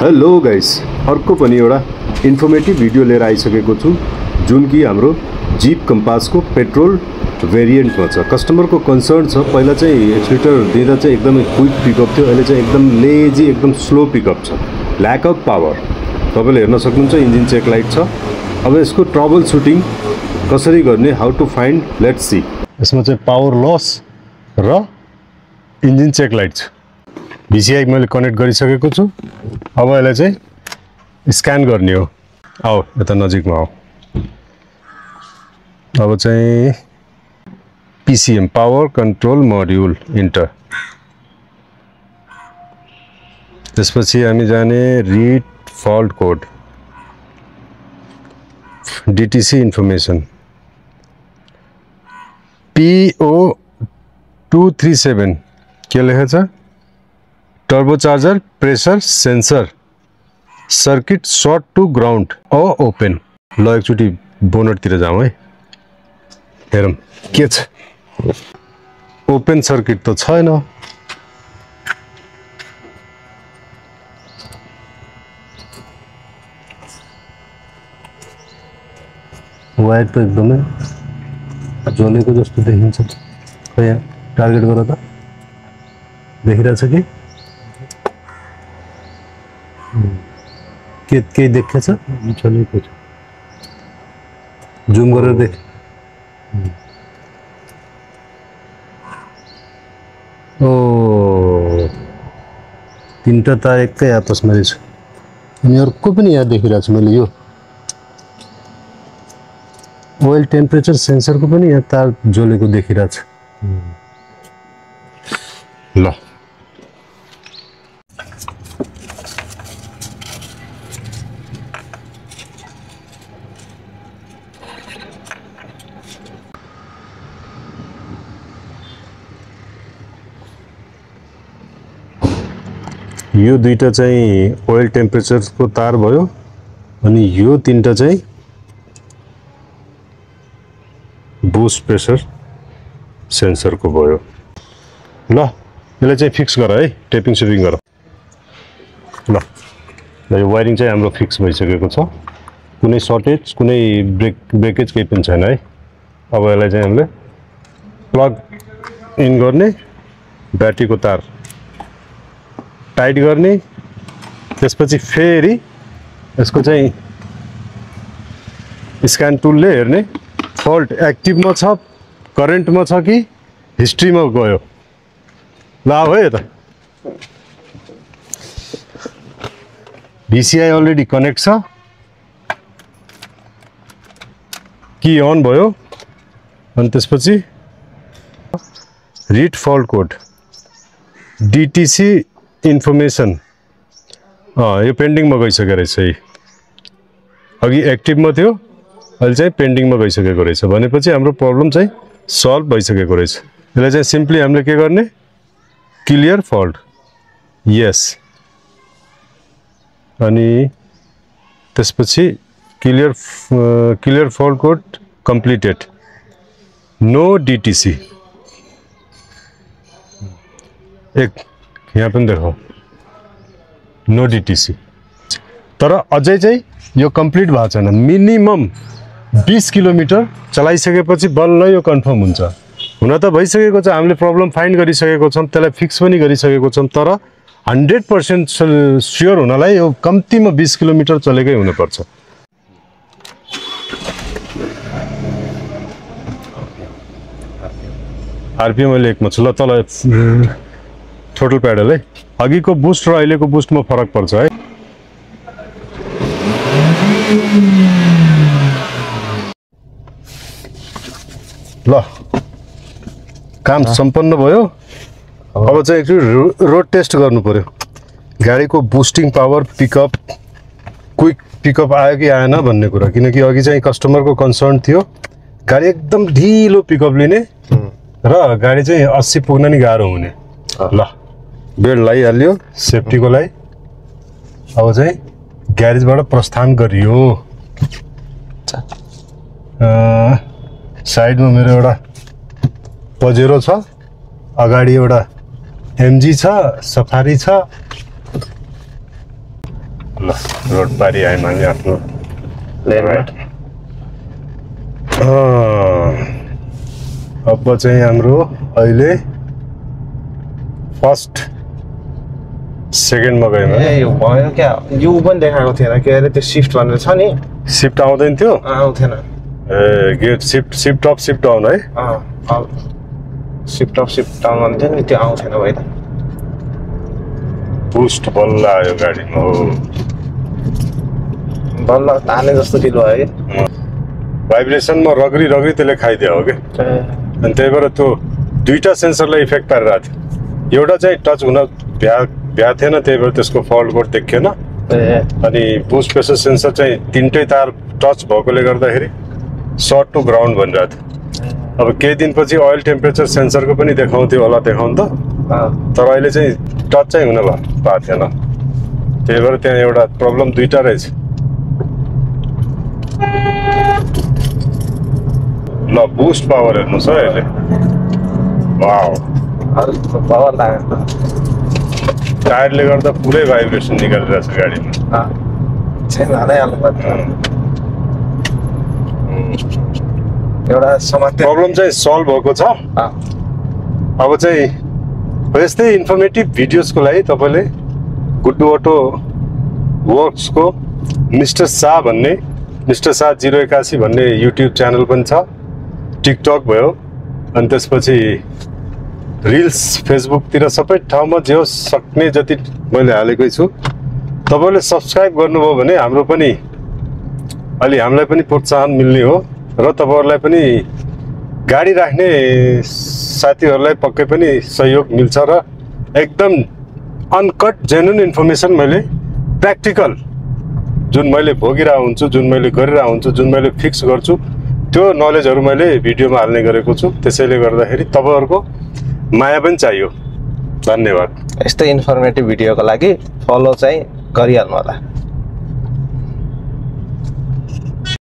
Hello guys, अर्को पनि एउटा इन्फर्मेटिभ भिडियो लिएर आइसकेको छु जुन कि हाम्रो जीप कम्पास को पेट्रोल भेरिएन्ट में छ। कस्टमर को कंसर्न छ पहिला चाहिँ एक्सिलेटर दिँदा चाहिँ एकदमै क्विक पिकअप थियो, अहिले चाहिँ एकदम लेजी एकदम स्लो पिकअप छ, ल्याक अफ पावर। तपाईले हेर्न सक्नुहुन्छ इन्जिन चेक लाइट छ। अब यसको ट्रबल सुटिङ कसरी गर्ने, how to find, let's see. यसमा चाहिँ पावर लस र इन्जिन चेक लाइट छ। VCI मैले कनेक्ट गरिसकेको छु। अब यसलाई चाहिँ स्क्यान गर्ने हो। आओ यता नजिकमा आओ। अब चाहिँ PCM power control module enter. त्यसपछि हामी जाने read fault code, DTC information P0237 के लेखेको छ? Turbocharger pressure sensor circuit short to ground open. ल एकचोटि बोनटतिर जाउँ है, हेरौँ के छ। ओपन सर्किट त छैन। वायर त एकदमै जलेको जस्तो देखिन्छ। खै यहाँ टार्गेट गर त, देखिरहेछ कि के देखेछ? जलेको छ। जुम गरेर देख। ओ तीनटा तार एकै आपसमा रहेछ। अनि अर्को पनि यहाँ देखिरहेछ मैले, यो ओइल टेम्परेचर सेन्सरको पनि यहाँ तार जलेको देखिरहेछ। ल यो दुईटा चाहिँ ओइल टेम्परेचर को तार भयो, अनि यो तीनटा चाहिँ बूस्ट प्रेशर सेन्सर को भयो। ल यसलाई चाहिँ फिक्स गर है, टेपिङ सेपिङ गर। ल यो वायरिङ चाहिँ हाम्रो फिक्स भइसकेको छ। कुनै सर्टेज कुनै ब्रेकेज केही पनि छैन है। अब यसलाई चाहिँ हामीले प्लग इन गर्ने, ब्याट्री को तार टाइट गर्ने, त्यसपछि फेरि यसको चाहिँ स्क्यान टुलले हेर्ने फल्ट एक्टिभमा छ, करेन्टमा छ कि हिस्ट्रीमा गयो। ल हो यता VCI अलरेडी कनेक्ट छ, की अन भयो। अनि त्यसपछि read fault code DTC information यो पेन्डिङमा गइसकेको रहेछ। अघि एक्टिभमा थियो, अहिले चाहिँ पेन्डिङमा गइसकेको रहेछ। भनेपछि हाम्रो प्रब्लम चाहिँ सल्भ भइसकेको रहेछ। यसलाई चाहिँ सिम्पली हामीले के गर्ने, क्लियर फल्ट, यस। अनि त्यसपछि clear fault code completed, no DTC। एक यहाँ पनि देखाऊ, नो DTC। तर अझै चाहिँ यो कम्प्लिट भएको छैन। मिनिमम 20 किलोमिटर चलाइसकेपछि बल्ल यो कन्फर्म हुन्छ। हुन त भइसकेको छ, हामीले प्रब्लम फाइन्ड गरिसकेको छौँ, त्यसलाई फिक्स पनि गरिसकेको छौँ। तर 100% स्योर हुनलाई यो कम्तीमा 20 किलोमिटर चलेकै हुनुपर्छ। RPM अहिले 1 मा छ। ल तल टोटल प्याडल है, अघिको बुस्ट र अहिलेको बुस्टमा फरक पर्छ है। ल काम सम्पन्न भयो। अब चाहिँ एकचोटि रोड टेस्ट गर्नु पर्यो। गाडीको boosting power, pickup, quick pickup आयो कि आएन भन्ने कुरा। किनकि अघि चाहिँ कस्टमरको कन्सर्न थियो गाडी एकदम ढिलो पिकअप लिने र गाडी चाहिँ 80 पुग्न नि गाह्रो हुने। ल बेल्ट लगाइहाल्यो सेफ्टीको लागि। अब चाहिँ ग्यारेजबाट प्रस्थान गरियो। साइडमा मेरो एउटा पजेरो छ, अगाडि एउटा MG छ, सफारी छ। ल रोड पारी आयौँ हामी आफ्नो लेभल अब चाहिँ हाम्रो अहिले फर्स्ट सेकेन्डमा गयौँ ए यो भयो क्या यो पनि देखाएको थिएन के अरे त्यो शिफ्ट भनेर छ नि सिफ्ट आउँदैन थियो आउँथेन ए गेट सिफ्ट अप सिफ्ट डाउन है शिफ्ट अप शिफ्ट डाउन भन्थ्यो नि त्यो आउँथेन भाइ त बुस्ट बल्ल आयो गाडीमा हो बल्ल ताने जस्तो फिल भयो कि भाइब्रेसनमा रगरी त्यसले खाइदियो हो कि अनि त्यही भएर त्यो दुईटा सेन्सरलाई इफेक्ट पारिरहेको थियो एउटा चाहिँ टच हुन भ्या थिएन त्यही भएर त्यसको फल्ट कोड देखिएन अनि बुस्ट प्रेसर सेन्सर चाहिँ तिनटै तार टच भएकोले गर्दाखेरि सर्ट टु ग्राउन्ड भनिरहेको थियो अब केही दिनपछि ओइल टेम्परेचर सेन्सरको पनि देखाउँथ्यो होला देखाउनु त तर अहिले चाहिँ टच चाहिँ हुन भएको थिएन त्यही भएर त्यहाँ एउटा प्रब्लम दुईटा रहेछ ल बुस्ट पावर हेर्नुहोस् है अहिले वाउ पावर लाग्यो टायरले गर्दा पुरै भाइब्रेसन निकालिरहेछ गाडीमा एउटा समात्य प्रब्लम चाहिँ सल्भ भएको छ अब चाहिँ यस्तै इन्फर्मेटिभ भिडियोजको लागि तपाईँले गुड्डु अटो वर्क्सको मिस्टर शाह 081 भन्ने युट्युब च्यानल पनि छ टिकटक भयो अनि त्यसपछि रिल्स फेसबुकतिर सबै ठाउँमा जे सक्ने जति मैले हालेकै छु तपाईँले सब्सक्राइब गर्नुभयो भने हाम्रो पनि अलि हामीलाई पनि प्रोत्साहन मिल्ने हो र तपाईँहरूलाई पनि गाडी राख्ने साथीहरूलाई पक्कै पनि सहयोग मिल्छ र एकदम अनकट जेन्युन इन्फर्मेसन मैले प्र्याक्टिकल जुन मैले भोगिरहेको हुन्छु जुन मैले गरिरहेको हुन्छु जुन मैले फिक्स गर्छु त्यो नलेजहरू मैले भिडियोमा हाल्ने गरेको छु त्यसैले गर्दाखेरि तपाईँहरूको माया पनि चाहियो धन्यवाद यस्तै इन्फर्मेटिभ भिडियोको लागि फलो चाहिँ गरिहाल्नु होला